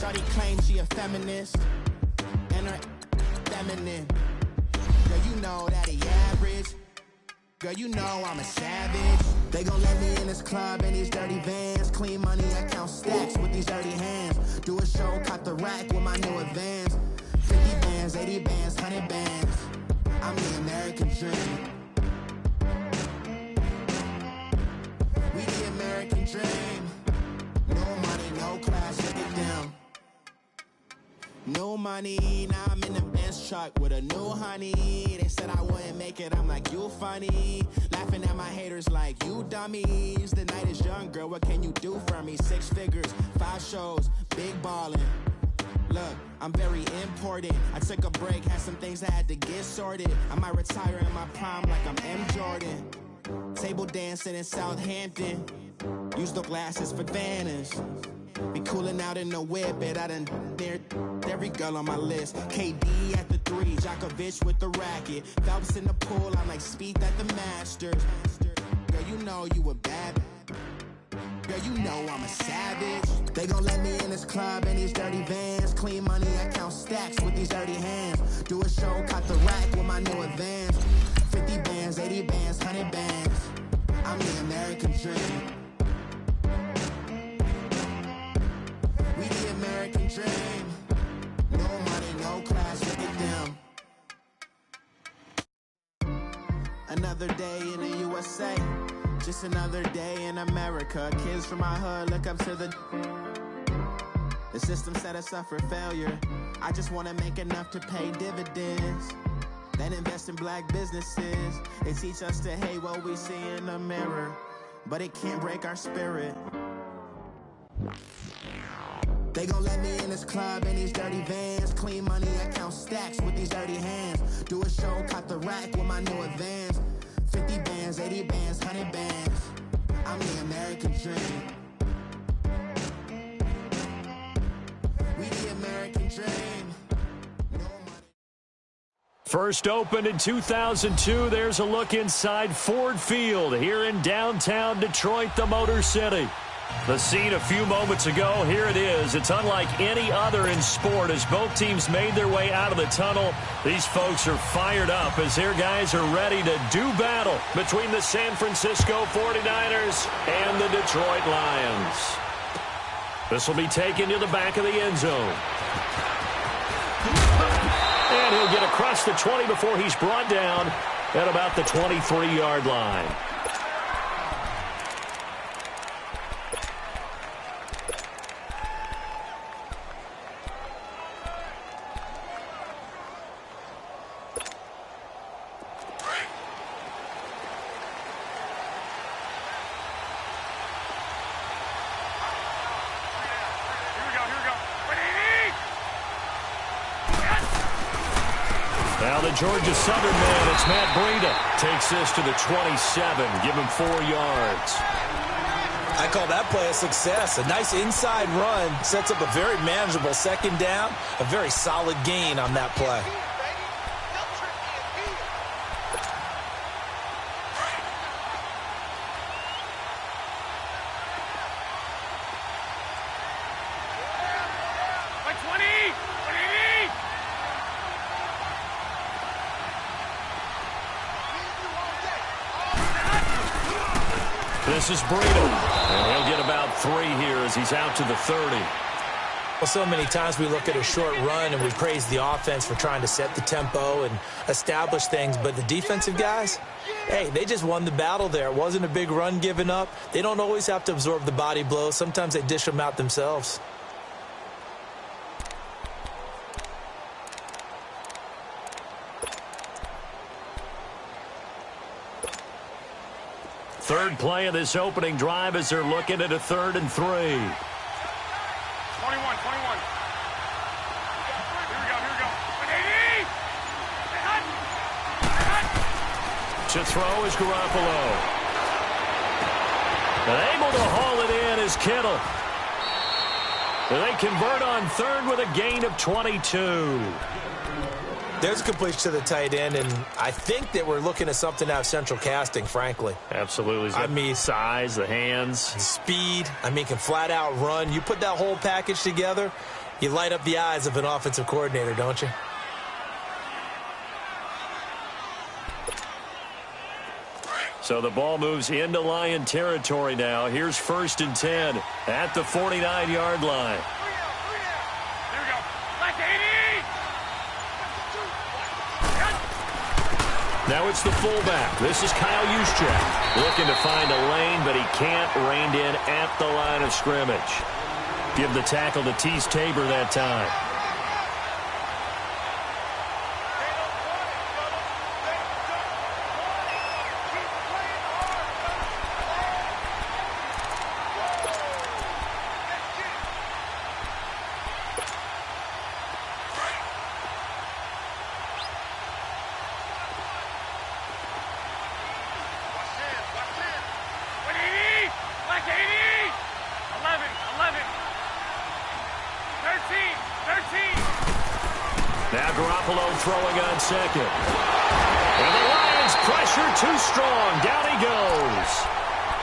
Shawty claims she a feminist, and her feminine. Girl, you know that he average. Girl, you know I'm a savage. They gon' let me in this club in these dirty vans. Clean money, I count stacks with these dirty hands. Do a show, caught the rack with my new advance. 50 bands, 80 bands, 100 bands. I'm the American dream. We the American dream. No money, no class, look at them. No money, now I'm in the Benz truck with a new honey. They said I wouldn't make it, I'm like, you funny. Laughing at my haters like, you dummies. The night is young, girl, what can you do for me? 6 figures, 5 shows, big ballin'. Look, I'm very important. I took a break, had some things I had to get sorted. I might retire in my prime like I'm M. Jordan. Table dancing in Southampton. Use the glasses for Vanish. Be cooling out in the whip, but I done dared every girl on my list. KD at the 3, Djokovic with the racket. Phelps in the pool, I'm like Speed at the Masters. Girl, you know you a bad. Girl, you know I'm a savage. They gon' let me in this club in these dirty vans. Clean money, I count stacks with these dirty hands. Do a show, caught the rack with my new advance. 50 bands, 80 bands, 100 bands. I'm the American dream. We the American dream. No money, no class, look at them. Another day in the USA. Just another day in America. Kids from my hood look up to the system set us up for failure. I just want to make enough to pay dividends, then invest in black businesses. They teach us to hate what we see in the mirror, but it can't break our spirit. They gon' let me in this club in these dirty vans. Clean money, I count stacks with these dirty hands. Do a show, caught the rack with my new advance. 50 bands, 80 bands, 100 bands. I'm the American dream. We the American dream. No money. First opened in 2002. There's a look inside Ford Field here in downtown Detroit, the Motor City. The scene a few moments ago, here it is. It's unlike any other in sport as both teams made their way out of the tunnel. These folks are fired up as their guys are ready to do battle between the San Francisco 49ers and the Detroit Lions. This will be taken to the back of the end zone. And he'll get across the 20 before he's brought down at about the 23-yard line. Now the Georgia Southern man, it's Matt Breida, takes this to the 27, give him 4 yards. I call that play a success. A nice inside run sets up a very manageable second down, a very solid gain on that play. This is Breida, and he'll get about 3 here as he's out to the 30. Well, so many times we look at a short run and we praise the offense for trying to set the tempo and establish things, but the defensive guys, hey, they just won the battle there. It wasn't a big run given up. They don't always have to absorb the body blows. Sometimes they dish them out themselves. Third play of this opening drive as they're looking at a 3rd and 3. 21. Here we go. To throw is Garoppolo. And able to haul it in is Kittle. And they convert on 3rd with a gain of 22. There's a completion to the tight end, and I think that we're looking at something out of central casting, frankly. Absolutely. I mean, size, the hands. Speed. I mean, can flat out run. You put that whole package together, You light up the eyes of an offensive coordinator, don't you? So the ball moves into Lion territory now. Here's 1st and 10 at the 49-yard line. Now it's the fullback. This is Kyle Juszczyk looking to find a lane, but he can't. Reined in at the line of scrimmage. Give the tackle to Tease Tabor that time. Throwing on second. And the Lions pressure too strong. Down he goes.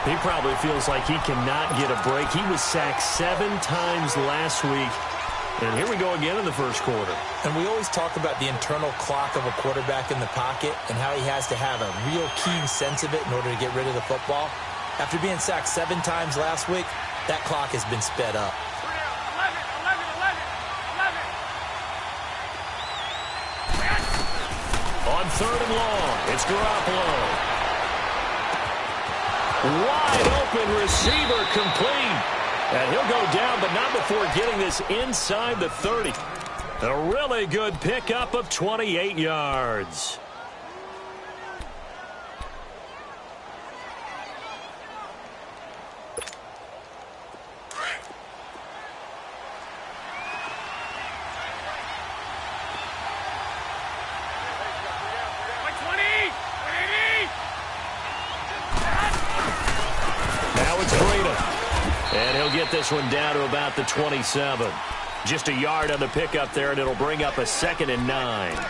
He probably feels like he cannot get a break. He was sacked 7 times last week. And here we go again in the first quarter. And we always talk about the internal clock of a quarterback in the pocket and how he has to have a real keen sense of it in order to get rid of the football. After being sacked 7 times last week, that clock has been sped up. On 3rd and long, it's Garoppolo. Wide open receiver complete. And he'll go down, but not before getting this inside the 30. A really good pickup of 28 yards. Get this one down to about the 27. Just a yard on the pickup there, and it'll bring up a 2nd and 9.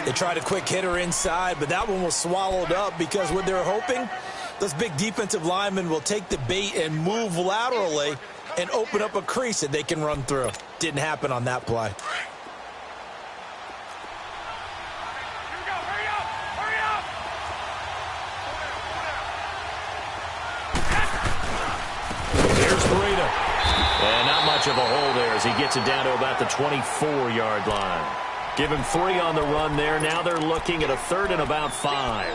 They tried a quick hitter inside, but that one was swallowed up because what they're hoping, those big defensive linemen will take the bait and move laterally and open up a crease that they can run through. Didn't happen on that play. And not much of a hole there as he gets it down to about the 24-yard line. Give him 3 on the run there. Now they're looking at a 3rd and about 5.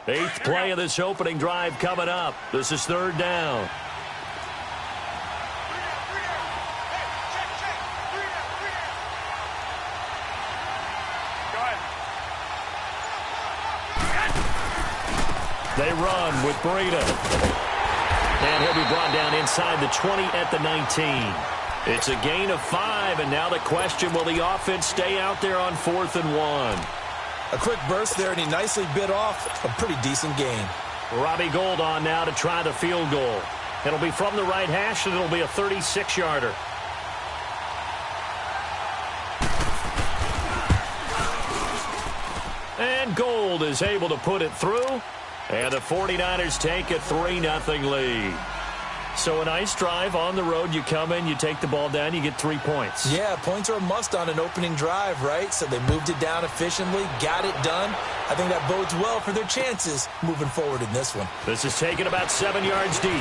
Eighth play of this opening drive coming up. This is 3rd down. They run with Breida. And he'll be brought down inside the 20 at the 19. It's a gain of 5, and now the question, will the offense stay out there on 4th and 1? A quick burst there, and he nicely bit off a pretty decent gain. Robbie Gould on now to try the field goal. It'll be from the right hash, and it'll be a 36-yarder. And Gould is able to put it through. And the 49ers take a 3-0 lead. So a nice drive on the road. You come in, you take the ball down, you get 3 points. Yeah, points are a must on an opening drive, right? So they moved it down efficiently, got it done. I think that bodes well for their chances moving forward in this one. This is taken about 7 yards deep.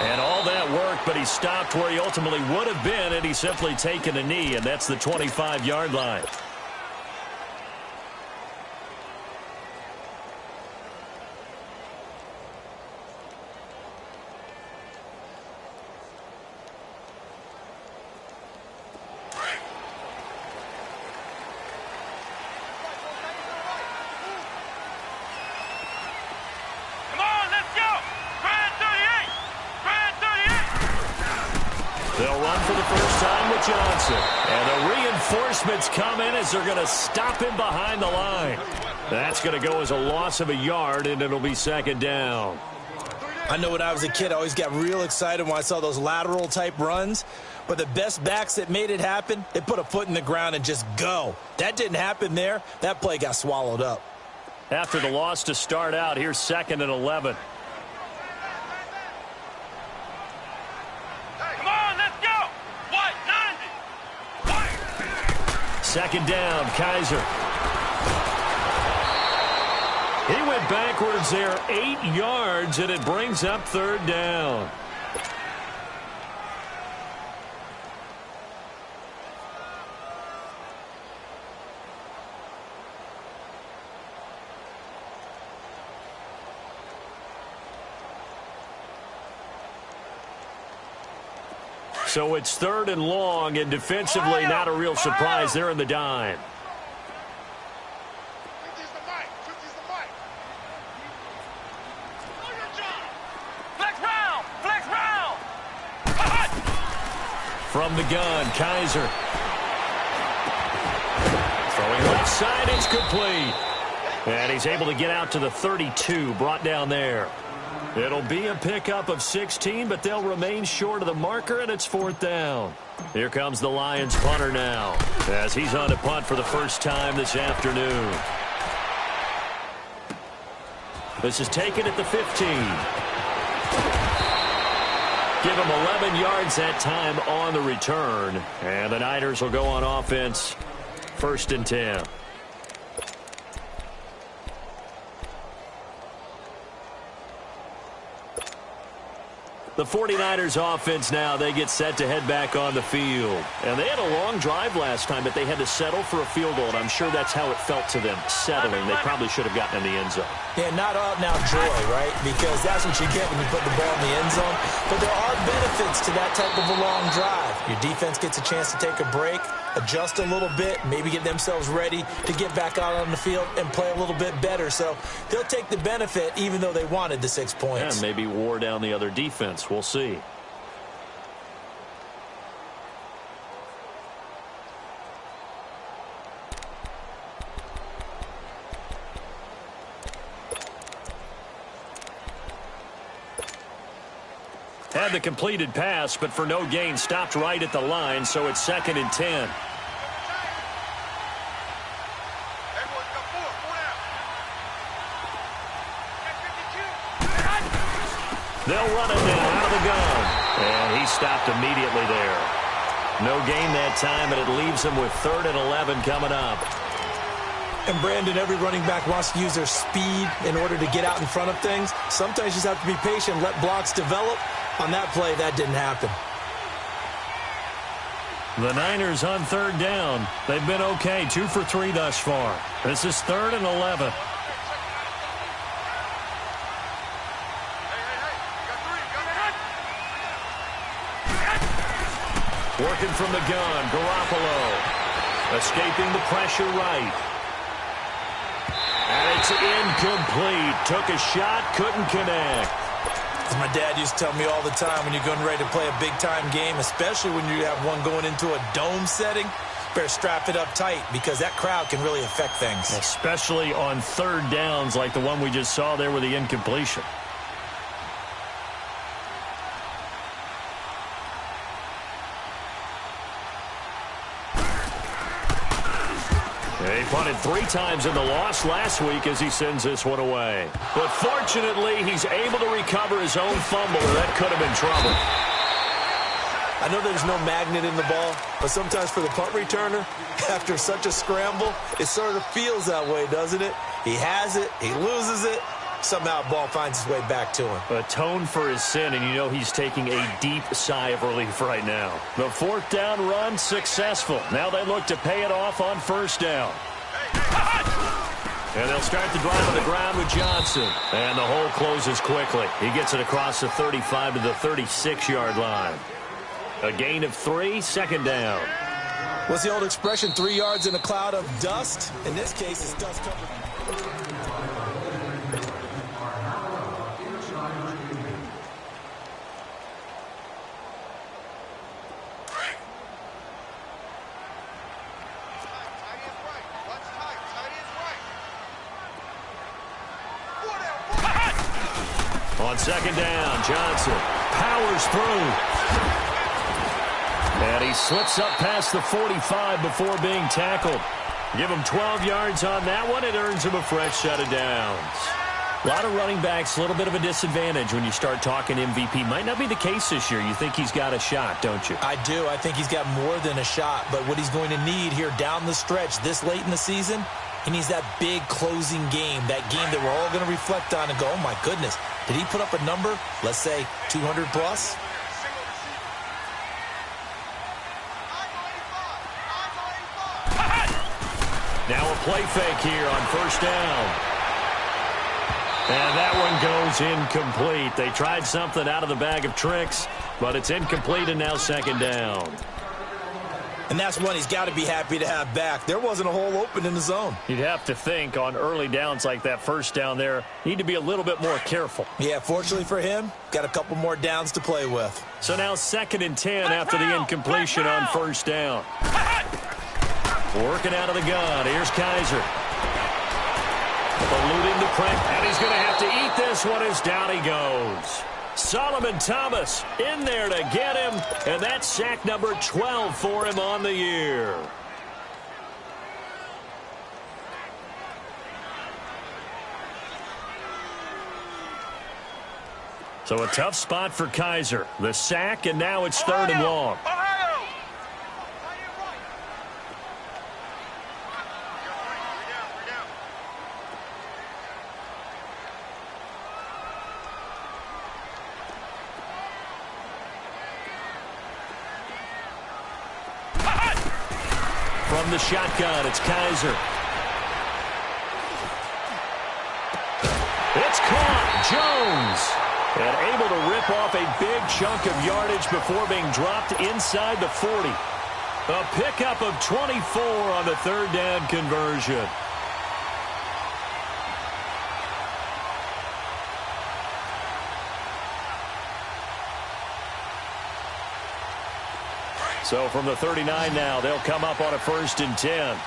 And all that work, but he stopped where he ultimately would have been, and he's simply taken a knee, and that's the 25-yard line. They'll run for the first time with Johnson. And the reinforcements come in as they're going to stop him behind the line. That's going to go as a loss of a yard, and it'll be 2nd down. I know when I was a kid, I always got real excited when I saw those lateral type runs. But the best backs that made it happen, they put a foot in the ground and just go. That didn't happen there. That play got swallowed up. After the loss to start out, here's 2nd and 11. Come on, let's go. What? 90. Second down, Kaiser. He went backwards there 8 yards, and it brings up 3rd down. So it's 3rd and long, and defensively not a real surprise. They're in the dime. From the gun, Kaiser. Throwing left side, it's complete. And he's able to get out to the 32, brought down there. It'll be a pickup of 16, but they'll remain short of the marker, and it's 4th down. Here comes the Lions punter now, as he's on to punt for the first time this afternoon. This is taken at the 15. Give him 11 yards that time on the return. And the Niners will go on offense, 1st and 10. The 49ers offense now, they get set to head back on the field. And they had a long drive last time, but they had to settle for a field goal. And I'm sure that's how it felt to them, settling. They probably should have gotten in the end zone. Yeah, not out now joy, right? Because that's what you get when you put the ball in the end zone. But there are benefits to that type of a long drive. Your defense gets a chance to take a break, adjust a little bit, maybe get themselves ready to get back out on the field and play a little bit better. So they'll take the benefit even though they wanted the 6 points. Yeah, maybe wore down the other defense. We'll see. Had the completed pass, but for no gain, stopped right at the line, so it's 2nd and 10. They'll run it now out of the gun. And he stopped immediately there. No gain that time, and it leaves him with 3rd and 11 coming up. And, Brandon, every running back wants to use their speed in order to get out in front of things. Sometimes you just have to be patient, let blocks develop. On that play, that didn't happen. The Niners on 3rd down. They've been okay, 2 for 3 thus far. This is 3rd and 11. Working from the gun, Garoppolo. Escaping the pressure right. And it's incomplete. Took a shot, couldn't connect. As my dad used to tell me all the time, when you're going ready to play a big-time game, especially when you have one going into a dome setting, better strap it up tight because that crowd can really affect things. Especially on 3rd downs like the one we just saw there with the incompletion. He punted 3 times in the loss last week as he sends this one away. But fortunately, he's able to recover his own fumble, or that could have been trouble. I know there's no magnet in the ball, but sometimes for the punt returner, after such a scramble, it sort of feels that way, doesn't it? He has it, he loses it, somehow the ball finds its way back to him. Atone for his sin, and you know he's taking a deep sigh of relief right now. The 4th down run successful. Now they look to pay it off on 1st down. And they'll start the drive on the ground with Johnson. And the hole closes quickly. He gets it across the 35 to the 36-yard line. A gain of 3, 2nd down. What's the old expression, 3 yards in a cloud of dust? In this case, it's dust covered. On second down, Johnson powers through. And he slips up past the 45 before being tackled. Give him 12 yards on that one. It earns him a fresh set of downs. A lot of running backs, a little bit of a disadvantage when you start talking MVP. Might not be the case this year. You think he's got a shot, don't you? I do. I think he's got more than a shot. But what he's going to need here down the stretch this late in the season, he needs that big closing game, that game that we're all going to reflect on and go, oh, my goodness, did he put up a number, let's say 200 plus? Now a play fake here on first down. And that one goes incomplete. They tried something out of the bag of tricks, but it's incomplete and now second down. And that's one he's got to be happy to have back. There wasn't a hole open in the zone. You'd have to think on early downs like that first down there, need to be a little bit more careful. Yeah, fortunately for him, got a couple more downs to play with. So now second and 10 after the incompletion on first down. Working out of the gun. Here's Kaiser. Eluding the print, and he's going to have to eat this one as down he goes. Solomon Thomas in there to get him, and that's sack number 12 for him on the year. So a tough spot for Kaiser. The sack, and now it's third and long. From the shotgun, it's Kaiser. It's caught. Jones. And able to rip off a big chunk of yardage before being dropped inside the 40. A pickup of 24 on the third down conversion. So from the 39 now, they'll come up on a first and 10.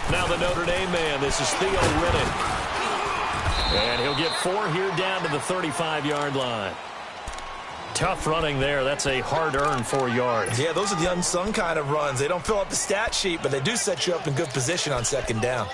Now the Notre Dame man, this is Theo Riddick. And he'll get 4 here down to the 35-yard line. Tough running there. That's a hard-earned 4 yards. Yeah, those are the unsung kind of runs. They don't fill up the stat sheet, but they do set you up in good position on second down.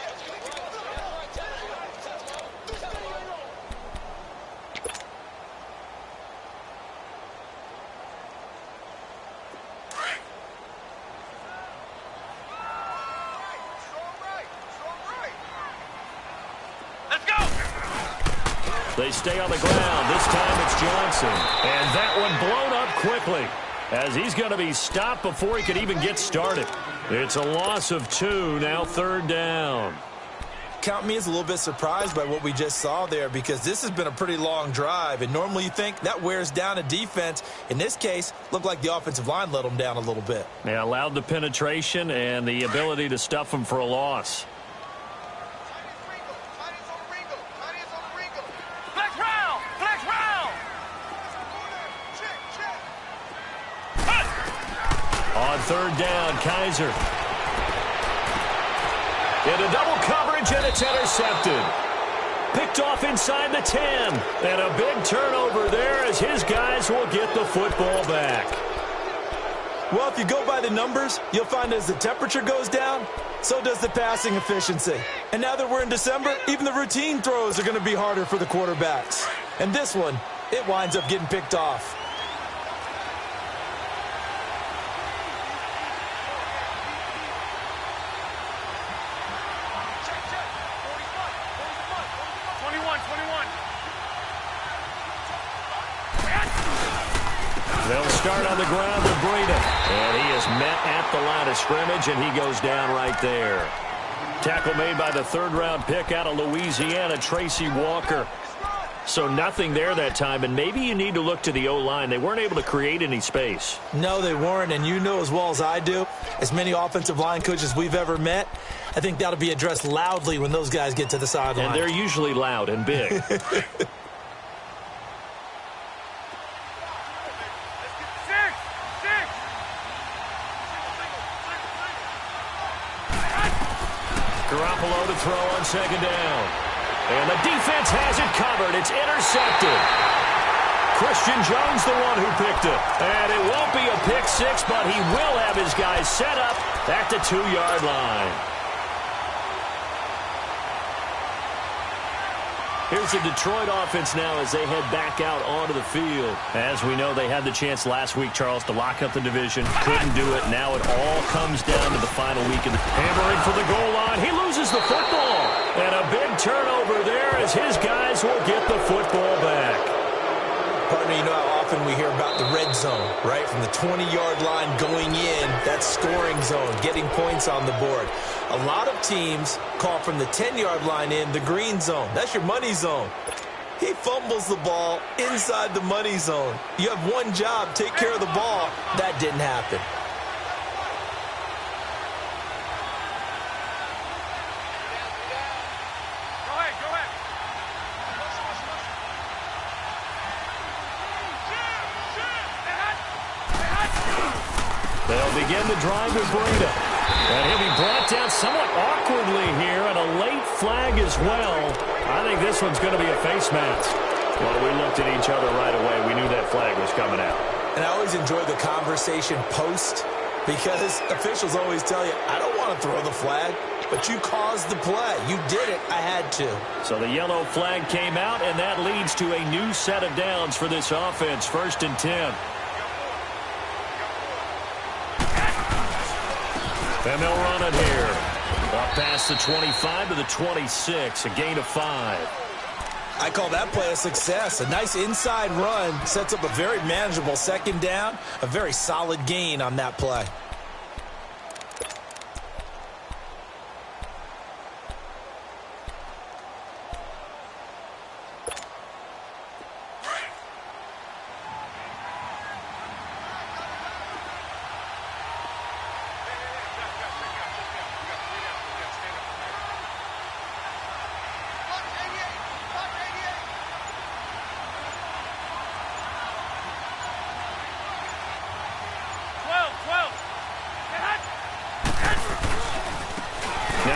They stay on the ground. This time it's Johnson. And that one blown up quickly as he's going to be stopped before he could even get started. It's a loss of 2, now third down. Count me as a little bit surprised by what we just saw there because this has been a pretty long drive. And normally you think that wears down a defense. In this case, looked like the offensive line let them down a little bit. Yeah, allowed the penetration and the ability to stuff them for a loss. On third down, Kaiser. Into double coverage, and it's intercepted. Picked off inside the 10. And a big turnover there as his guys will get the football back. Well, if you go by the numbers, you'll find as the temperature goes down, so does the passing efficiency. And now that we're in December, even the routine throws are going to be harder for the quarterbacks. And this one, it winds up getting picked off. They'll start on the ground with Breida. And he is met at the line of scrimmage, and he goes down right there. Tackle made by the third-round pick out of Louisiana, Tracy Walker. So nothing there that time, and maybe you need to look to the O-line. They weren't able to create any space. No, they weren't, and you know as well as I do, as many offensive line coaches we've ever met, I think that'll be addressed loudly when those guys get to the sideline. And they're usually loud and big. Garoppolo to throw on second down. And the defense has it covered. It's intercepted. Christian Jones the one who picked it. And it won't be a pick six, but he will have his guys set up at the 2-yard line. Here's the Detroit offense now as they head back out onto the field. As we know, they had the chance last week, Charles, to lock up the division. Couldn't do it. Now it all comes down to the final week. Hammering for the goal line. He loses the football. And a big turnover there as his guys will get the football back. Partner, you know how often we hear about the red zone, right? From the 20-yard line going in, that's scoring zone, getting points on the board. A lot of teams call from the 10-yard line in the green zone. That's your money zone. He fumbles the ball inside the money zone. You have one job, take care of the ball. That didn't happen. They'll begin the drive with Breida. And he'll be brought down somewhat awkwardly here, and a late flag as well. I think this one's going to be a face mask. Well, we looked at each other right away. We knew that flag was coming out. And I always enjoy the conversation post, because officials always tell you, I don't want to throw the flag, but you caused the play. You did it. I had to. So the yellow flag came out, and that leads to a new set of downs for this offense. 1st and 10. And they'll run it here. Up past the 25 to the 26, a gain of 5. I call that play a success. A nice inside run sets up a very manageable second down, a very solid gain on that play.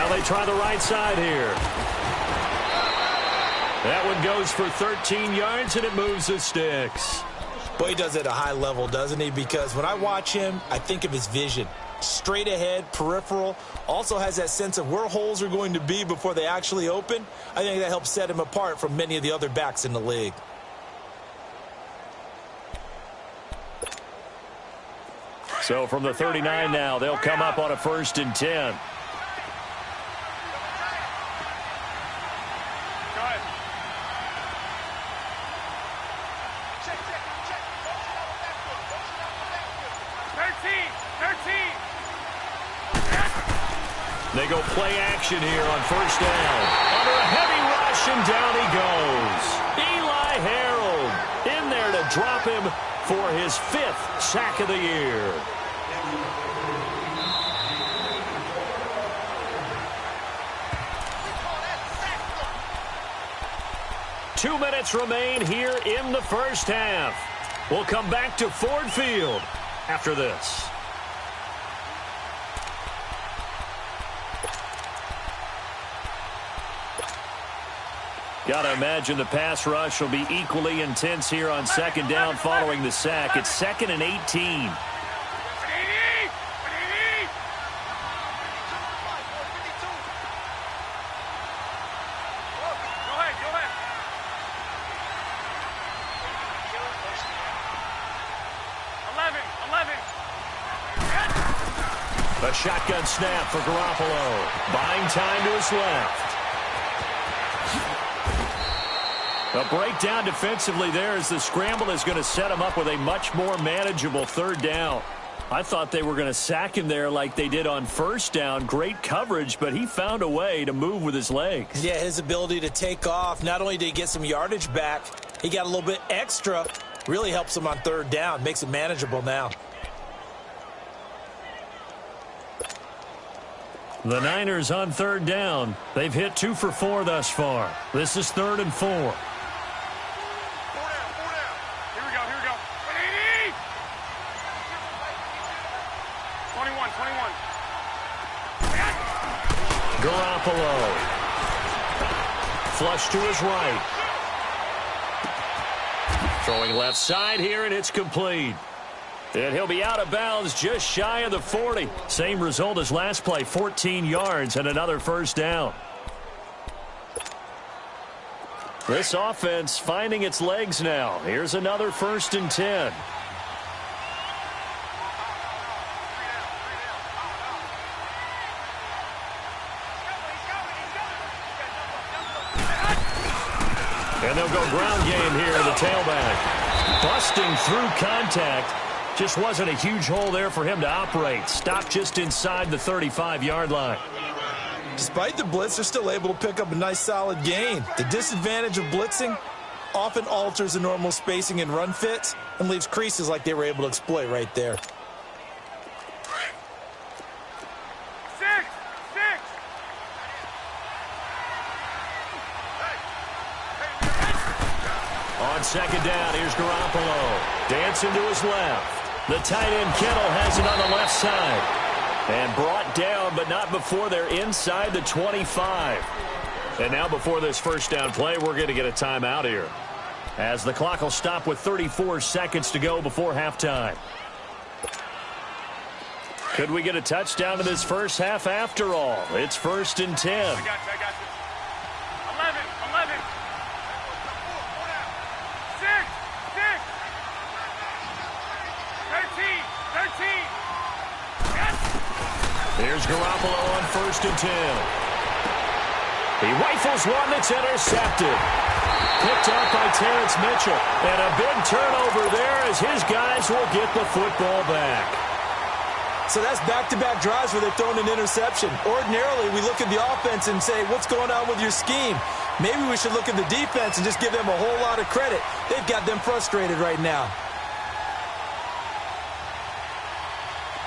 They try the right side here. That one goes for 13 yards, and it moves the sticks. Boy, he does it at a high level, doesn't he? Because when I watch him, I think of his vision. Straight ahead, peripheral. Also has that sense of where holes are going to be before they actually open. I think that helps set him apart from many of the other backs in the league. So from the 39 now, they'll come up on a 1st and 10. They go play action here on 1st down. Under a heavy rush, and down he goes. Eli Harold in there to drop him for his 5th sack of the year. Two minutes remain here in the first half. We'll come back to Ford Field after this. Got to imagine the pass rush will be equally intense here on 2nd down following the sack. It's 2nd and 18. A shotgun snap for Garoppolo. Buying time to his left. A breakdown defensively there as the scramble is going to set him up with a much more manageable 3rd down. I thought they were going to sack him there like they did on 1st down. Great coverage, but he found a way to move with his legs. Yeah, his ability to take off. Not only did he get some yardage back, he got a little bit extra. Really helps him on 3rd down. Makes it manageable now. The Niners on 3rd down. They've hit 2 for 4 thus far. This is 3rd and 4. 21. Garoppolo. Flush to his right. Throwing left side here, and it's complete. And he'll be out of bounds just shy of the 40. Same result as last play, 14 yards and another first down. This offense finding its legs now. Here's another 1st and 10. And they'll go ground game here, the tailback. Busting through contact. Just wasn't a huge hole there for him to operate. Stopped just inside the 35-yard line. Despite the blitz, they're still able to pick up a nice solid gain. The disadvantage of blitzing often alters the normal spacing and run fits and leaves creases like they were able to exploit right there. On 2nd down, here's Garoppolo. Dancing to his left. The tight end Kittle has it on the left side. And brought down, but not before they're inside the 25. And now before this first down play, we're going to get a timeout here, as the clock will stop with 34 seconds to go before halftime. Could we get a touchdown in this first half after all? It's 1st and 10. I got you. 11. 13. Here's Garoppolo on 1st and 10. He rifles one that's intercepted. Picked up by Terrence Mitchell. And a big turnover there as his guys will get the football back. So that's back-to-back drives where they've thrown an interception. Ordinarily, we look at the offense and say, what's going on with your scheme? Maybe we should look at the defense and just give them a whole lot of credit. They've got them frustrated right now.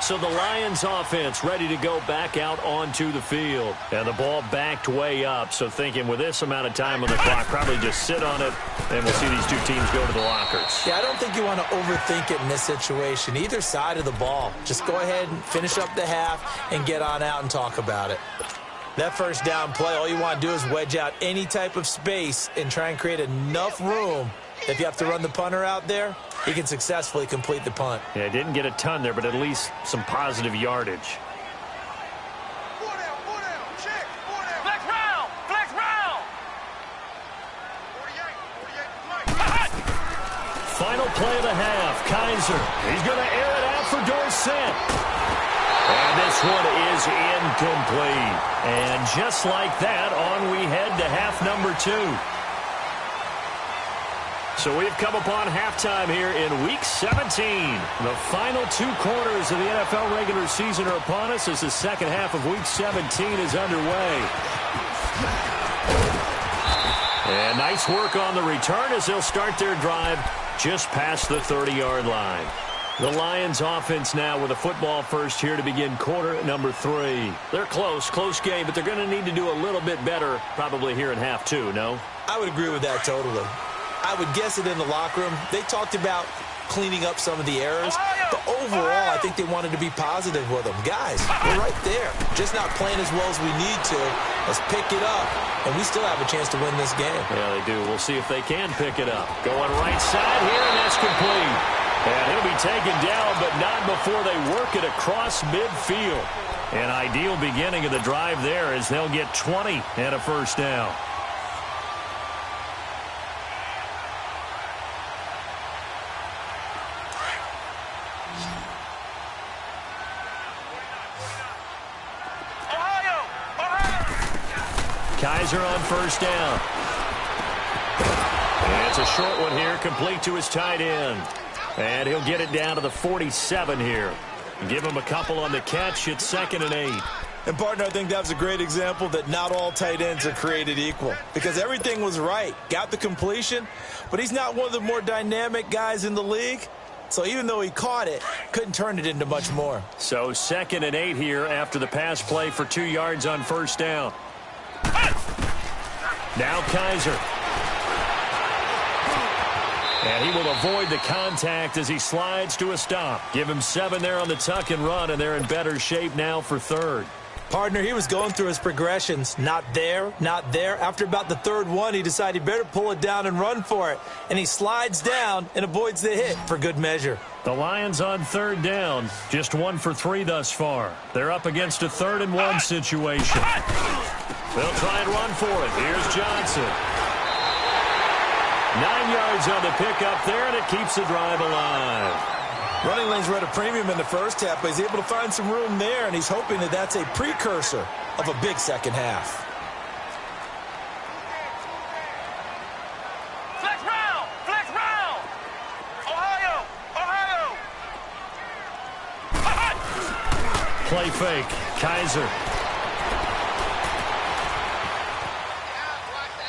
So the Lions offense ready to go back out onto the field. And the ball backed way up. So thinking with this amount of time on the clock, probably just sit on it, and we'll see these two teams go to the lockers. Yeah, I don't think you want to overthink it in this situation. Either side of the ball. Just go ahead and finish up the half and get on out and talk about it. That first down play, all you want to do is wedge out any type of space and try and create enough room. If you have to run the punter out there, he can successfully complete the punt. Yeah, didn't get a ton there, but at least some positive yardage. Flex round. Final play of the half. Kaiser. He's going to air it out for Dorsett. And this one is incomplete. And just like that, on we head to half number 2. So we've come upon halftime here in Week 17. The final 2 quarters of the NFL regular season are upon us as the second half of Week 17 is underway. And nice work on the return as they'll start their drive just past the 30-yard line. The Lions offense now with a football first here to begin quarter number 3. They're close game, but they're going to need to do a little bit better probably here in half 2, no? I would agree with that totally. I would guess it in the locker room. They talked about cleaning up some of the errors, but overall, I think they wanted to be positive with them. Guys, we're right there. Just not playing as well as we need to. Let's pick it up, and we still have a chance to win this game. Yeah, they do. We'll see if they can pick it up. Going right side here, and that's complete. And he'll be taken down, but not before they work it across midfield. An ideal beginning of the drive there as they'll get 20 and a first down. Kaiser on first down. And it's a short one here, complete to his tight end. And he'll get it down to the 47 here. Give him a couple on the catch. It's 2nd and 8. And, partner, I think that was a great example that not all tight ends are created equal. Because everything was right. Got the completion, but he's not one of the more dynamic guys in the league. So even though he caught it, couldn't turn it into much more. So 2nd and 8 here after the pass play for 2 yards on first down. Now Kaiser. And he will avoid the contact as he slides to a stop. Give him 7 there on the tuck and run, and they're in better shape now for 3rd. Partner, he was going through his progressions. Not there, not there. After about the third one, he decided he better pull it down and run for it. And he slides down and avoids the hit for good measure. The Lions on third down. Just 1 for 3 thus far. They're up against a 3rd and 1 situation. They'll try and run for it. Here's Johnson. 9 yards on the pickup there, and it keeps the drive alive. Running lanes were at a premium in the first half, but he's able to find some room there, and he's hoping that that's a precursor of a big second half. Flex round! Flex round! Ohio! Ohio! Play fake. Kaiser.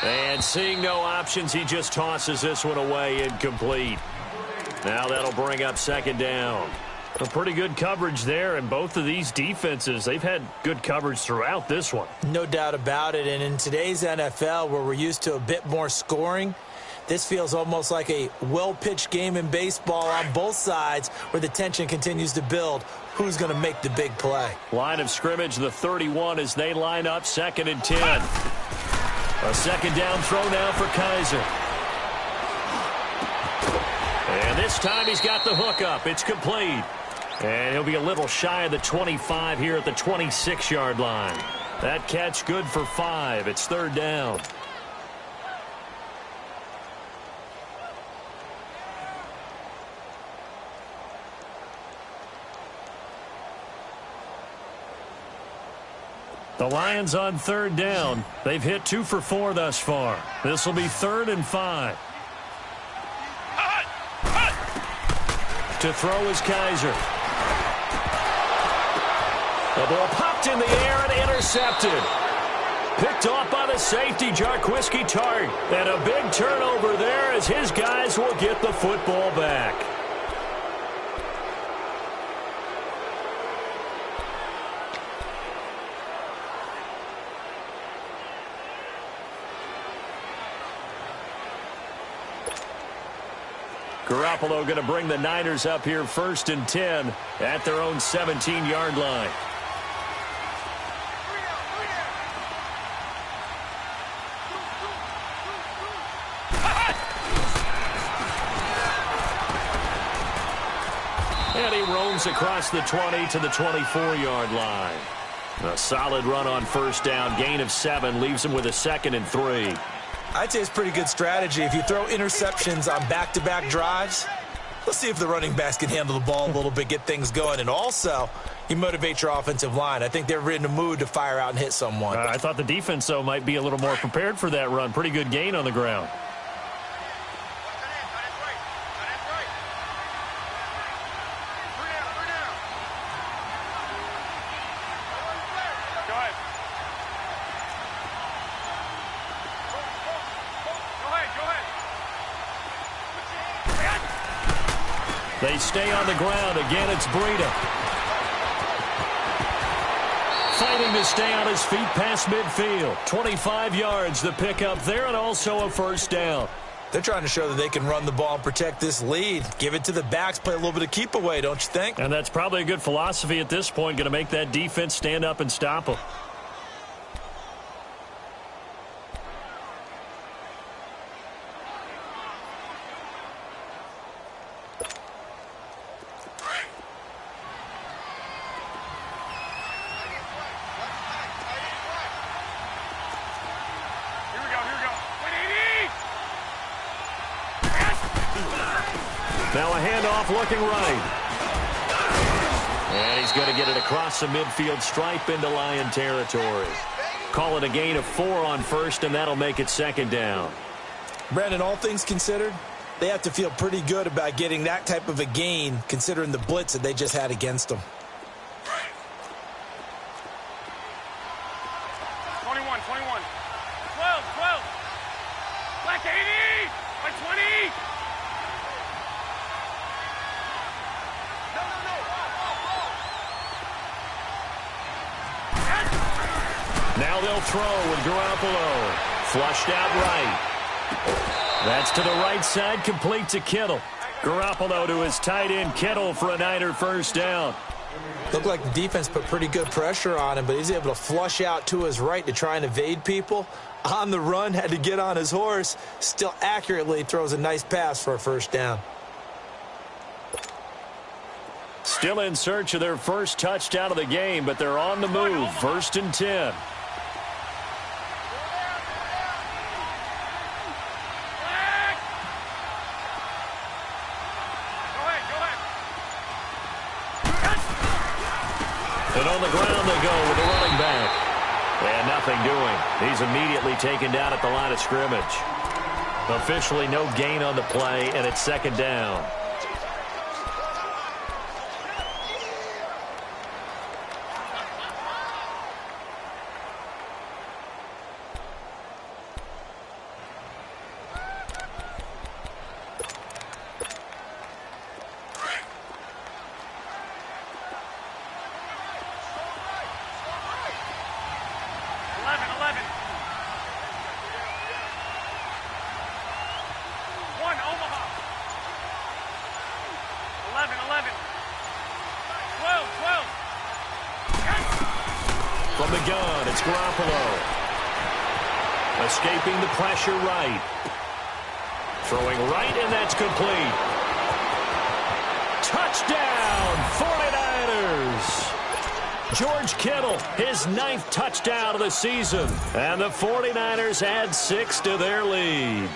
And seeing no options, he just tosses this one away, incomplete. Now that'll bring up second down. A pretty good coverage there, and both of these defenses, they've had good coverage throughout this one. No doubt about it, and in today's NFL, where we're used to a bit more scoring, this feels almost like a well-pitched game in baseball on both sides where the tension continues to build. Who's going to make the big play? Line of scrimmage, the 31 as they line up, 2nd and 10. A second down throw now for Kaiser. And this time he's got the hook up. It's complete. And he'll be a little shy of the 25 here at the 26-yard line. That catch good for 5. It's 3rd down. The Lions on 3rd down. They've hit 2 for 4 thus far. This will be 3rd and 5. To throw is Kaiser. The ball popped in the air and intercepted. Picked off by the safety, Jarquiski Tart. And a big turnover there as his guys will get the football back. Garoppolo going to bring the Niners up here 1st and 10 at their own 17-yard line. And he roams across the 20 to the 24-yard line. A solid run on 1st down. Gain of 7 leaves him with a 2nd and 3. I'd say it's pretty good strategy. If you throw interceptions on back-to-back drives, let's see if the running backs can handle the ball a little bit, get things going. And also, you motivate your offensive line. I think they're in a mood to fire out and hit someone. I thought the defense, though, might be a little more prepared for that run. Pretty good gain on the ground. They stay on the ground. Again, it's Breida. Fighting to stay on his feet past midfield. 25 yards, the pickup there, and also a 1st down. They're trying to show that they can run the ball and protect this lead. Give it to the backs, play a little bit of keep away, don't you think? And that's probably a good philosophy at this point, going to make that defense stand up and stop them. Now a handoff looking right. And he's going to get it across the midfield stripe into Lion territory. Call it a gain of 4 on 1st, and that'll make it 2nd down. Brandon, all things considered, they have to feel pretty good about getting that type of a gain considering the blitz that they just had against them. 21, 21. 12, 12. Black 80! Black 20! Now they'll throw with Garoppolo. Flushed out right. That's to the right side, complete to Kittle. Garoppolo to his tight end, Kittle, for a Niner 1st down. Looked like the defense put pretty good pressure on him, but he's able to flush out to his right to try and evade people. On the run, had to get on his horse. Still accurately throws a nice pass for a first down. Still in search of their first touchdown of the game, but they're on the move. 1st and 10. And on the ground they go with the running back. And nothing doing. He's immediately taken down at the line of scrimmage. Officially no gain on the play, and it's 2nd down. From the gun, it's Garoppolo. Escaping the pressure right. Throwing right, and that's complete. Touchdown, 49ers! George Kittle, his 9th touchdown of the season. And the 49ers add 6 to their lead.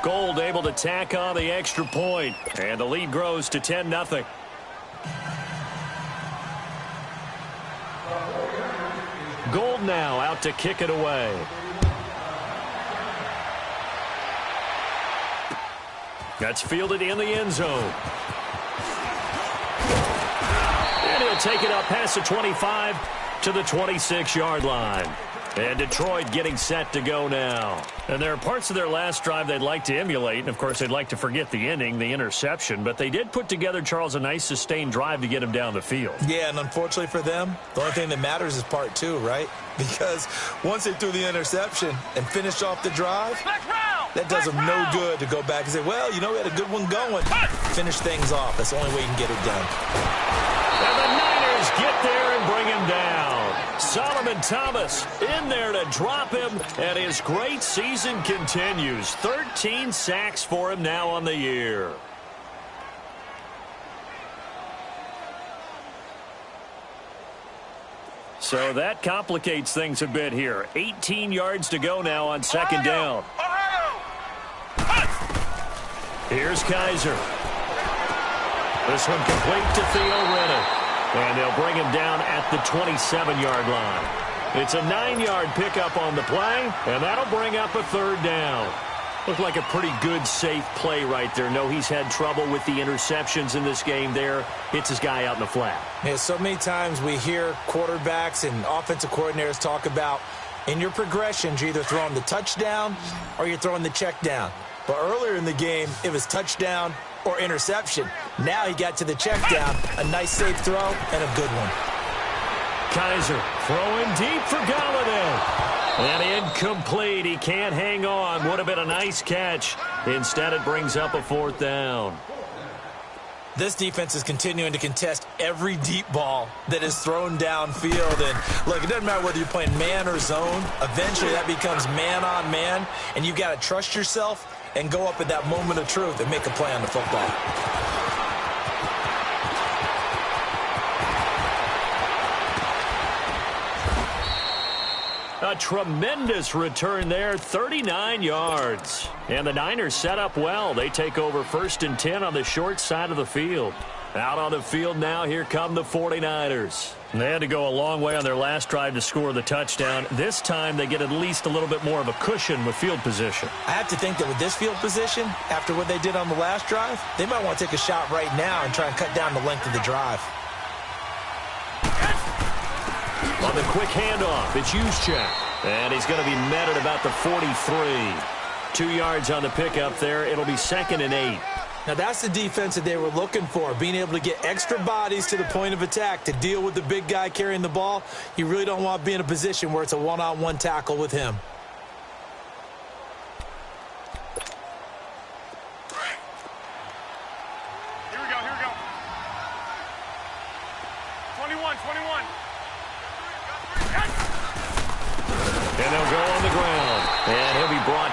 Gold able to tack on the extra point, and the lead grows to 10-0. Gold now out to kick it away. That's fielded in the end zone. And he'll take it up past the 25 to the 26-yard line. And Detroit getting set to go now. And there are parts of their last drive they'd like to emulate. And, of course, they'd like to forget the ending, the interception. But they did put together, Charles, a nice sustained drive to get him down the field. Yeah, and unfortunately for them, the only thing that matters is part 2, right? Because once they threw the interception and finished off the drive, that does them no good to go back and say, well, you know, we had a good one going. Finish things off. That's the only way you can get it done. And the Niners get there and bring him down. Solomon Thomas in there to drop him, and his great season continues. 13 sacks for him now on the year. So that complicates things a bit here. 18 yards to go now on 2nd down. Here's Kaiser. This one complete to Theo Rennick. And they'll bring him down at the 27-yard line. It's a 9-yard pickup on the play, and that'll bring up a 3rd down. Looked like a pretty good, safe play right there. No, he's had trouble with the interceptions in this game there. Hits his guy out in the flat. Yeah, so many times we hear quarterbacks and offensive coordinators talk about in your progressions, you're either throwing the touchdown or you're throwing the check down. But earlier in the game, it was touchdown or interception. Now he got to the check down. A nice safe throw and a good one. Kaiser throwing deep for Galladay. And incomplete. He can't hang on. Would have been a nice catch. Instead, it brings up a 4th down. This defense is continuing to contest every deep ball that is thrown downfield. And, look, it doesn't matter whether you're playing man or zone. Eventually, that becomes man on man. And you've got to trust yourself and go up at that moment of truth and make a play on the football. A tremendous return there, 39 yards. And the Niners set up well. They take over 1st and 10 on the short side of the field. Out on the field now, here come the 49ers. They had to go a long way on their last drive to score the touchdown. This time they get at least a little bit more of a cushion with field position. I have to think that with this field position, after what they did on the last drive, they might want to take a shot right now and try and cut down the length of the drive. On the quick handoff, it's Juszczyk. And he's going to be met at about the 43. 2 yards on the pickup there. It'll be 2nd and 8. Now, that's the defense that they were looking for, being able to get extra bodies to the point of attack to deal with the big guy carrying the ball. You really don't want to be in a position where it's a one-on-one tackle with him.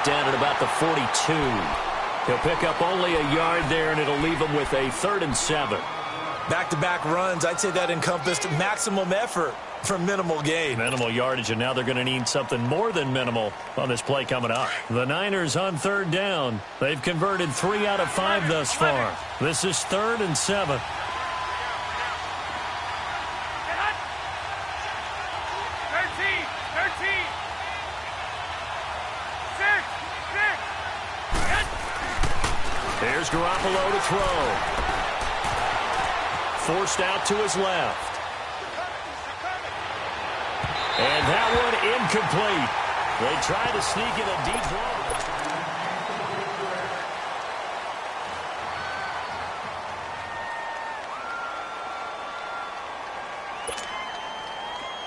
down at about the 42. He'll pick up only a yard there, and it'll leave him with a 3rd and 7. Back-to-back runs, I'd say that encompassed maximum effort for minimal gain. Minimal yardage, and now they're going to need something more than minimal on this play coming up. The Niners on 3rd down. They've converted 3 out of 5 thus far. This is 3rd and 7. Here's Garoppolo to throw. Forced out to his left. And that one incomplete. They try to sneak in a deep ball.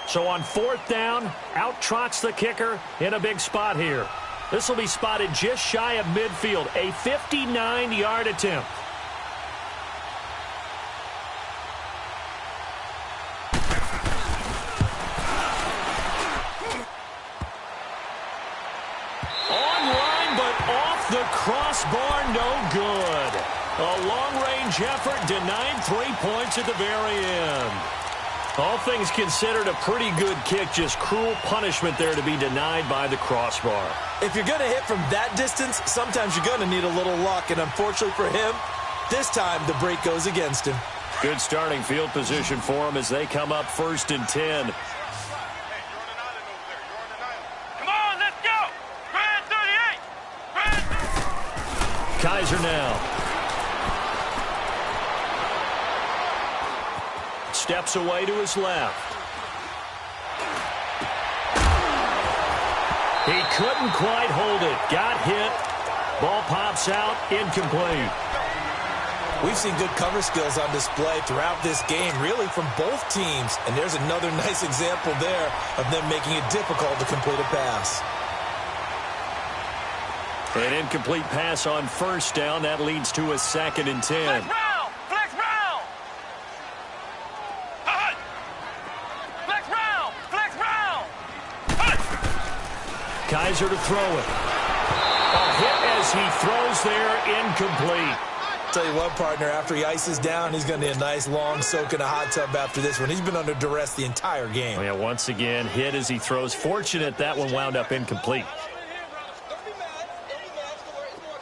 So on 4th down, out trots the kicker in a big spot here. This will be spotted just shy of midfield, a 59-yard attempt. Online, but off the crossbar, no good. A long-range effort denied 3 points at the very end. All things considered, a pretty good kick, just cruel punishment there to be denied by the crossbar. If you're going to hit from that distance, sometimes you're going to need a little luck, and unfortunately for him, this time the break goes against him. Good starting field position for him as they come up 1st and 10. Come on, let's go! Grand 38! Kaiser now. Steps away to his left. He couldn't quite hold it. Got hit. Ball pops out. Incomplete. We've seen good cover skills on display throughout this game, really from both teams. And there's another nice example there of them making it difficult to complete a pass. An incomplete pass on 1st down. That leads to a 2nd and 10. Flex round! Flex round! Flex round! Kaiser to throw it. A hit as he throws there, incomplete. Tell you what, partner, after he ices down, he's going to need a nice long soak in a hot tub after this one. He's been under duress the entire game. Oh, yeah, once again, hit as he throws. Fortunate that one wound up incomplete.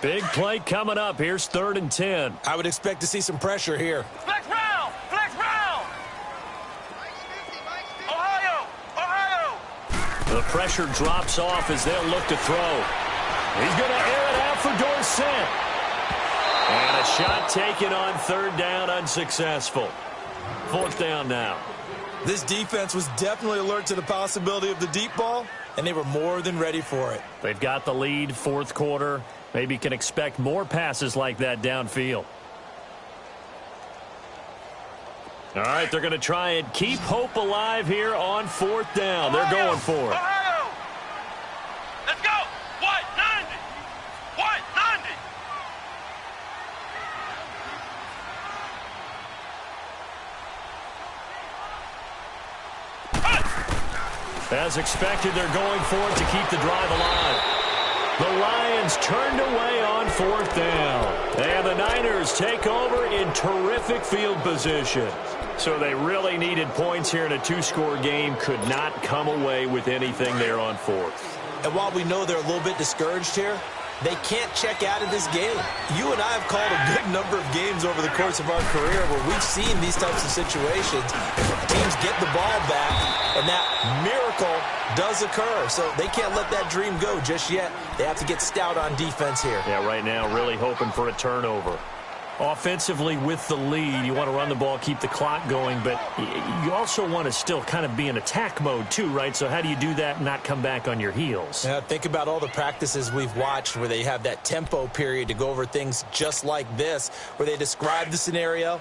Big play coming up. Here's 3rd and 10. I would expect to see some pressure here. Flex round! Flex round! Ohio! Ohio! The pressure drops off as they'll look to throw. He's going to air it out for Dorsett. And a shot taken on 3rd down, unsuccessful. 4th down now. This defense was definitely alert to the possibility of the deep ball, and they were more than ready for it. They've got the lead, 4th quarter. Maybe can expect more passes like that downfield. All right, they're going to try and keep hope alive here on 4th down. They're going for it. Ohio! Let's go! What? 90! What? 90! As expected, they're going for it to keep the drive alive. The Lions turned away on 4th down. And the Niners take over in terrific field position. So they really needed points here in a 2-score game. Could not come away with anything there on 4th. And while we know they're a little bit discouraged here, they can't check out of this game. You and I have called a good number of games over the course of our career where we've seen these types of situations. Teams get the ball back, and that miracle does occur. So they can't let that dream go just yet. They have to get stout on defense here. Yeah, right now really hoping for a turnover. Offensively with the lead, you want to run the ball, keep the clock going, but you also want to still kind of be in attack mode too, right? So how do you do that and not come back on your heels? Yeah, think about all the practices we've watched where they have that tempo period to go over things just like this, where they describe the scenario,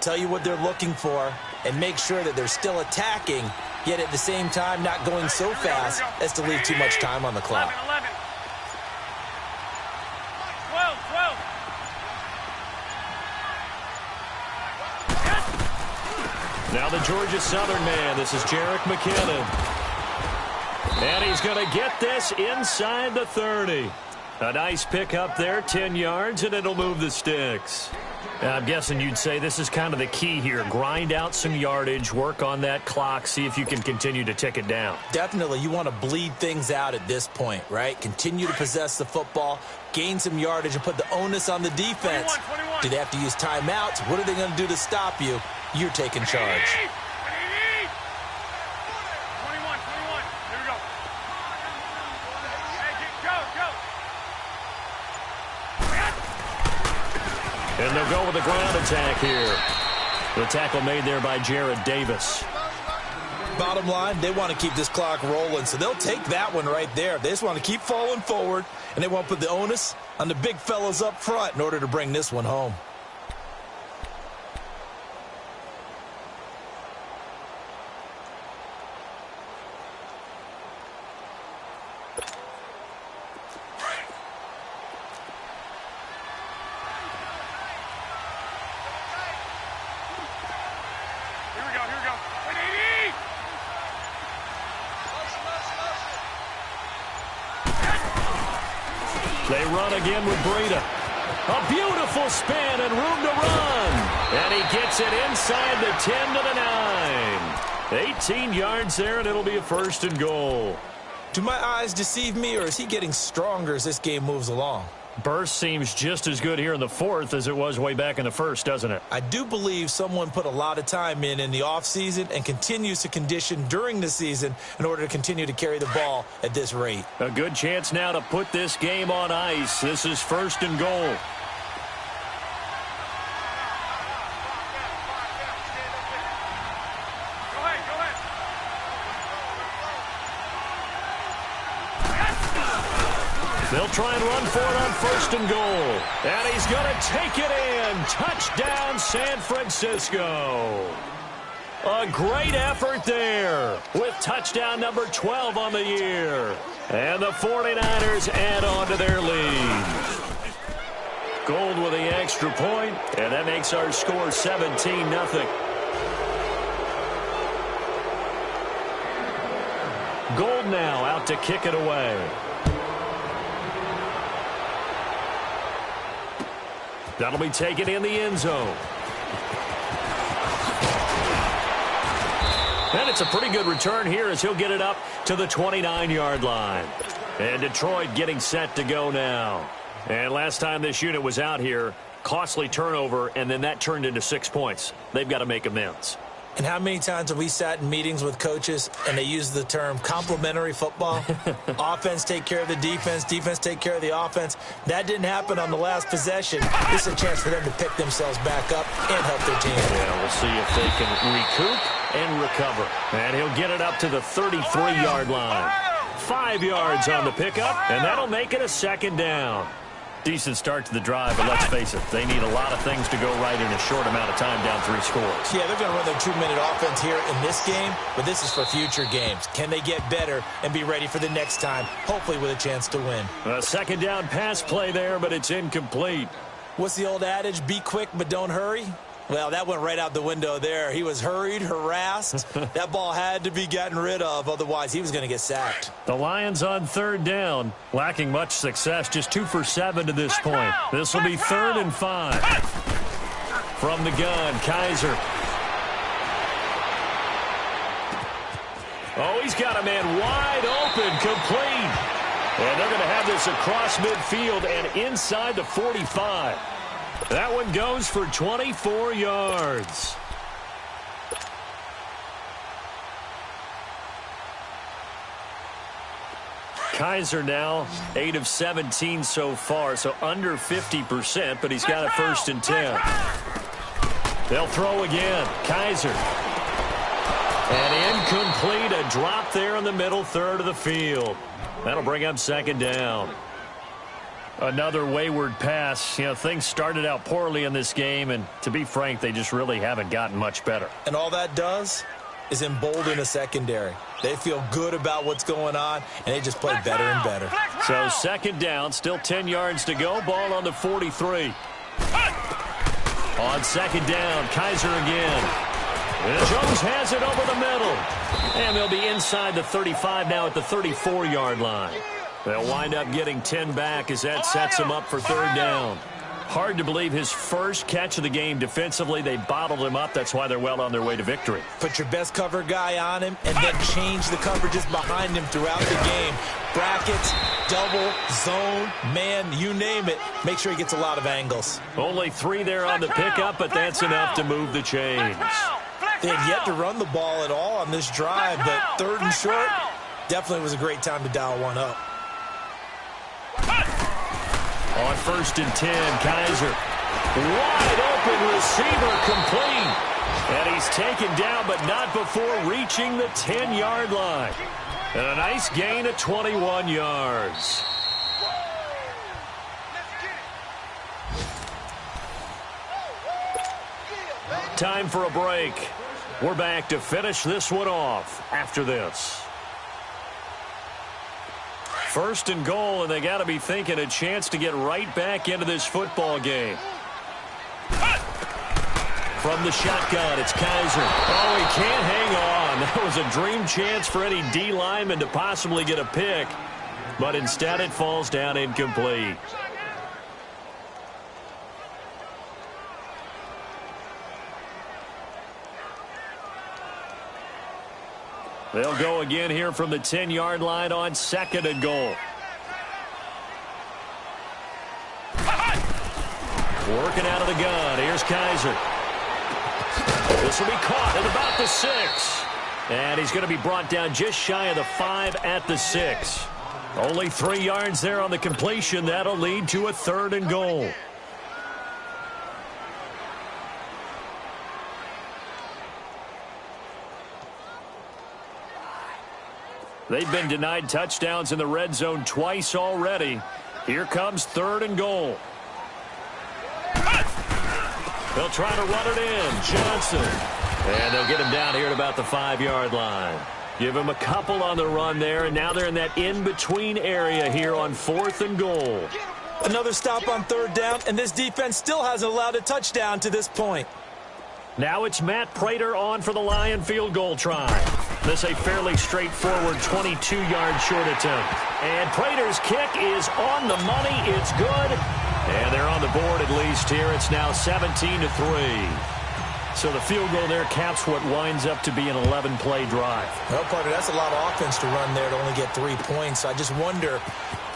tell you what they're looking for, and make sure that they're still attacking, yet at the same time not going so fast as to leave too much time on the clock. 11. 12. Now the Georgia Southern man. This is Jerick McKinnon. And he's going to get this inside the 30. A nice pick up there, 10 yards, and it'll move the sticks. I'm guessing you'd say this is kind of the key here. Grind out some yardage, work on that clock, see if you can continue to tick it down. Definitely. You want to bleed things out at this point, right? Continue to possess the football, gain some yardage, and put the onus on the defense. 21. Do they have to use timeouts? What are they going to do to stop you? You're taking charge. 21. Here we go. Hey, go. And they'll go with the ground attack here. The tackle made there by Jared Davis. Bottom line, they want to keep this clock rolling, so they'll take that one right there. They just want to keep falling forward, and they want to put the onus on the big fellas up front in order to bring this one home. They run again with Breida. A beautiful spin and room to run. And he gets it inside the 10 to the 9. 18 yards there, and it'll be a 1st and goal. Do my eyes deceive me, or is he getting stronger as this game moves along? Burst seems just as good here in the 4th as it was way back in the 1st, doesn't it? I do believe someone put a lot of time in the offseason and continues to condition during the season in order to continue to carry the ball at this rate. A good chance now to put this game on ice. This is 1st and goal. They'll try and run for it on 1st and goal. And he's going to take it in. Touchdown, San Francisco. A great effort there with touchdown number 12 on the year. And the 49ers add on to their lead. Gold with the extra point, and that makes our score 17-0. Gold now out to kick it away. That'll be taken in the end zone. And it's a pretty good return here as he'll get it up to the 29-yard line. And Detroit getting set to go now. And last time this unit was out here, costly turnover, and then that turned into 6 points. They've got to make amends. And how many times have we sat in meetings with coaches and they use the term complementary football? Offense take care of the defense, defense take care of the offense. That didn't happen on the last possession. This is a chance for them to pick themselves back up and help their team. Yeah, we'll see if they can recoup and recover. And he'll get it up to the 33-yard line. 5 yards on the pickup, and that'll make it a 2nd down. Decent start to the drive, but let's face it, they need a lot of things to go right in a short amount of time, down 3 scores. Yeah, they're going to run their 2-minute offense here in this game, but this is for future games. Can they get better and be ready for the next time, hopefully with a chance to win? A 2nd down pass play there, but it's incomplete. What's the old adage, be quick but don't hurry? Well, that went right out the window there. He was hurried, harassed. That ball had to be gotten rid of, otherwise he was going to get sacked. The Lions on 3rd down, lacking much success, just 2 for 7 to this point. This will be 3rd and 5. From the gun, Kaiser. Oh, he's got a man wide open, complete. And they're going to have this across midfield and inside the 45. That one goes for 24 yards. Kaiser now 8 of 17 so far, so under 50%, but he's got a 1st and 10. They'll throw again. Kaiser. And incomplete, a drop there in the middle 3rd of the field. That'll bring up 2nd down. Another wayward pass. You know, things started out poorly in this game, and to be frank, they just really haven't gotten much better. And all that does is embolden a secondary. They feel good about what's going on, and they just play better and better. So 2nd down, still 10 yards to go. Ball on the 43. On 2nd down, Kaiser again. And Jones has it over the middle. And they'll be inside the 35 now at the 34-yard line. They'll wind up getting 10 back as that sets him up for third down. Hard to believe his first catch of the game defensively. They bottled him up. That's why they're well on their way to victory. Put your best cover guy on him and then change the coverages behind him throughout the game. Brackets, double, zone, man, you name it. Make sure he gets a lot of angles. Only 3 there on the pickup, but that's enough to move the chains. They had yet to run the ball at all on this drive, but third and short definitely was a great time to dial one up. On 1st and 10, Kaiser. Wide open receiver complete. And he's taken down, but not before reaching the 10-yard line. And a nice gain of 21 yards. Time for a break. We're back to finish this one off after this. 1st and goal, and they got to be thinking a chance to get right back into this football game. From the shotgun, it's Kaiser. Oh, he can't hang on. That was a dream chance for any D lineman to possibly get a pick, but instead it falls down incomplete. They'll go again here from the 10-yard line on 2nd and goal. Working out of the gun. Here's Kaiser. This will be caught at about the 6. And he's going to be brought down just shy of the 5 at the 6. Only 3 yards there on the completion. That'll lead to a 3rd and goal. They've been denied touchdowns in the red zone twice already. Here comes 3rd and goal. They'll try to run it in. Johnson. And they'll get him down here at about the 5-yard line. Give him a couple on the run there, and now they're in that in-between area here on 4th and goal. Another stop on 3rd down, and this defense still hasn't allowed a touchdown to this point. Now it's Matt Prater on for the Lion field goal try. This a fairly straightforward 22-yard short attempt. And Prater's kick is on the money. It's good. And they're on the board at least here. It's now 17-3. So the field goal there caps what winds up to be an 11-play drive. Well, partner, that's a lot of offense to run there to only get 3 points. I just wonder,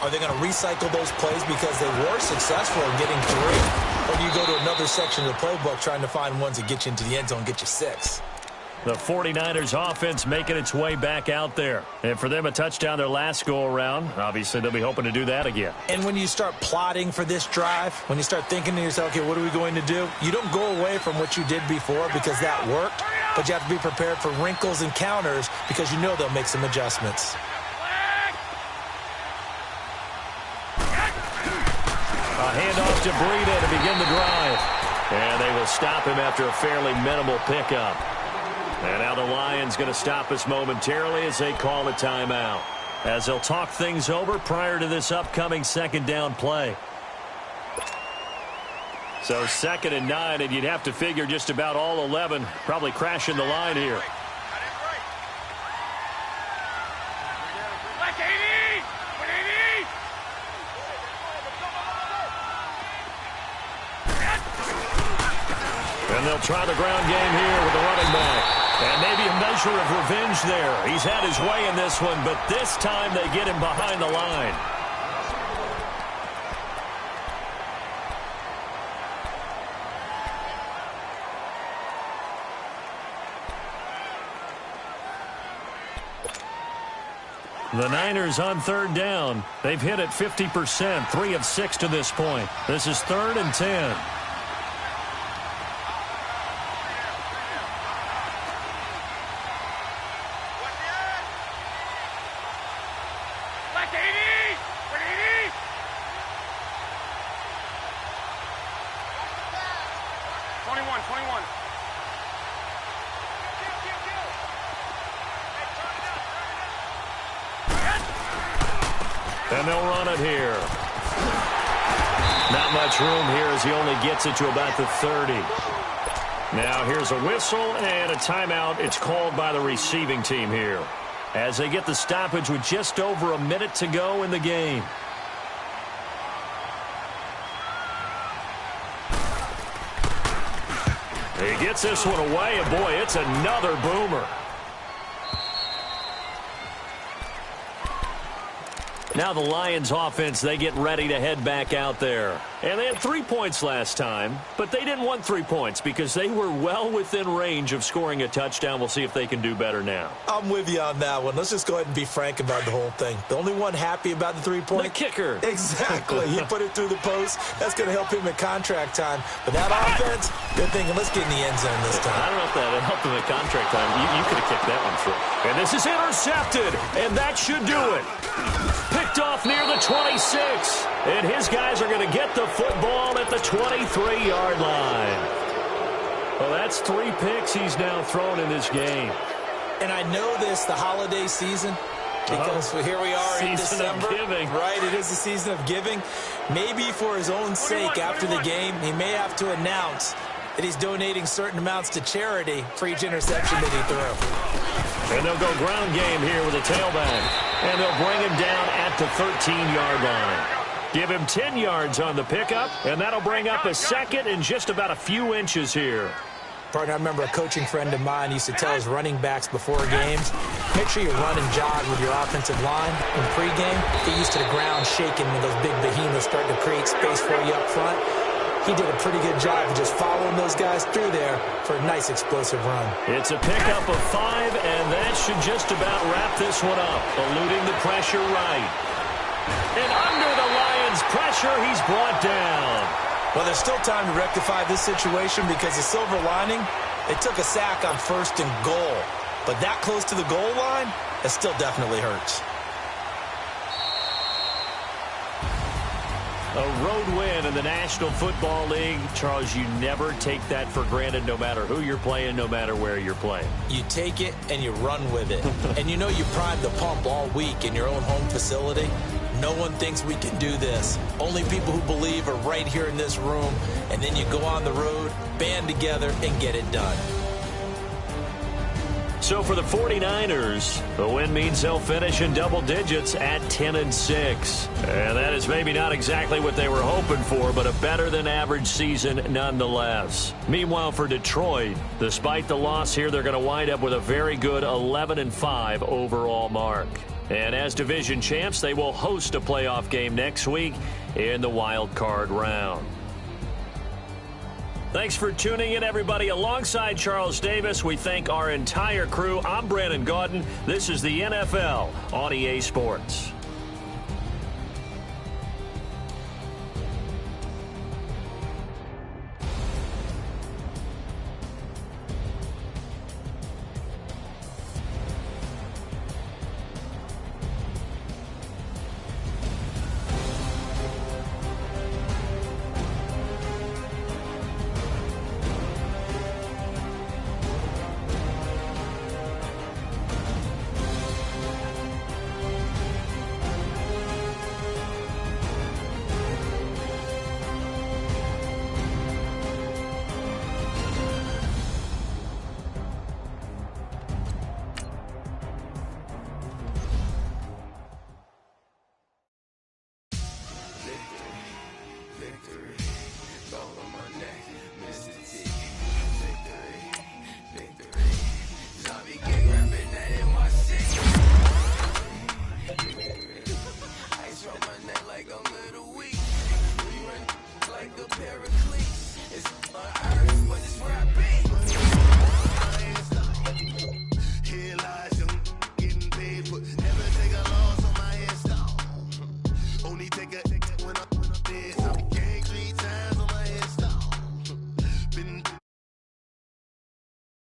are they going to recycle those plays because they were successful in getting 3? Or do you go to another section of the playbook trying to find ones that get you into the end zone and get you 6? The 49ers offense making its way back out there. And for them, a touchdown their last go-around. Obviously, they'll be hoping to do that again. And when you start plotting for this drive, when you start thinking to yourself, okay, what are we going to do? You don't go away from what you did before because that worked, but you have to be prepared for wrinkles and counters because you know they'll make some adjustments. A handoff to Breida to begin the drive. And they will stop him after a fairly minimal pickup. And now the Lions going to stop us momentarily as they call a timeout. As they'll talk things over prior to this upcoming 2nd down play. So 2nd and 9, and you'd have to figure just about all 11 probably crashing the line here. And they'll try the ground game here with the running back. And maybe a measure of revenge there. He's had his way in this one, but this time they get him behind the line. The Niners on 3rd down. They've hit it 50%, 3 of 6 to this point. This is 3rd and 10. And they'll run it here. Not much room here as he only gets it to about the 30. Now here's a whistle and a timeout. It's called by the receiving team here. as they get the stoppage with just over a minute to go in the game. He gets this one away, and boy, it's another boomer. Now the Lions offense, they get ready to head back out there. And they had 3 points last time, but they didn't want 3 points because they were well within range of scoring a touchdown. We'll see if they can do better now. I'm with you on that one. Let's just go ahead and be frank about the whole thing. The only one happy about the 3-point? The kicker. Exactly. He put it through the post. That's going to help him in contract time. But that offense, they're thinking, let's get in the end zone this time. I don't know if that helped him in contract time. You could have kicked that one through. And this is intercepted, and that should do it. Picked off near the 26, and his guys are going to get the football at the 23-yard line. Well, that's 3 picks he's now thrown in this game. And I know this, the holiday season, because here we are in December. Season of giving. Right, it is the season of giving. Maybe for his own sake after the game, he may have to announce that he's donating certain amounts to charity for each interception that he threw. And they'll go ground game here with a tailback. And they'll bring him down at the 13-yard line. Give him 10 yards on the pickup, and that'll bring up a second in just about a few inches here. Partner, I remember a coaching friend of mine used to tell his running backs before games, make sure you run and jog with your offensive line in pregame. Get used to the ground shaking when those big behemoths start to create space for you up front. He did a pretty good job of just following those guys through there for a nice explosive run. It's a pickup of 5, and that should just about wrap this one up, eluding the pressure right. And under the Lions' pressure, he's brought down. Well, there's still time to rectify this situation because the silver lining, they took a sack on 1st and goal. But that close to the goal line, it still definitely hurts. A road win in the National Football League. Charles, you never take that for granted no matter who you're playing, no matter where you're playing. You take it and you run with it. And you know you primed the pump all week in your own home facility. No one thinks we can do this. Only people who believe are right here in this room. And then you go on the road, band together, and get it done. So for the 49ers, the win means they'll finish in double digits at 10-6. And that is maybe not exactly what they were hoping for, but a better than average season nonetheless. Meanwhile, for Detroit, despite the loss here, they're going to wind up with a very good 11-5 overall mark. And as division champs, they will host a playoff game next week in the wild card round. Thanks for tuning in, everybody. Alongside Charles Davis, we thank our entire crew. I'm Brandon Gaudin. This is the NFL on EA Sports. Victory, all on my neck.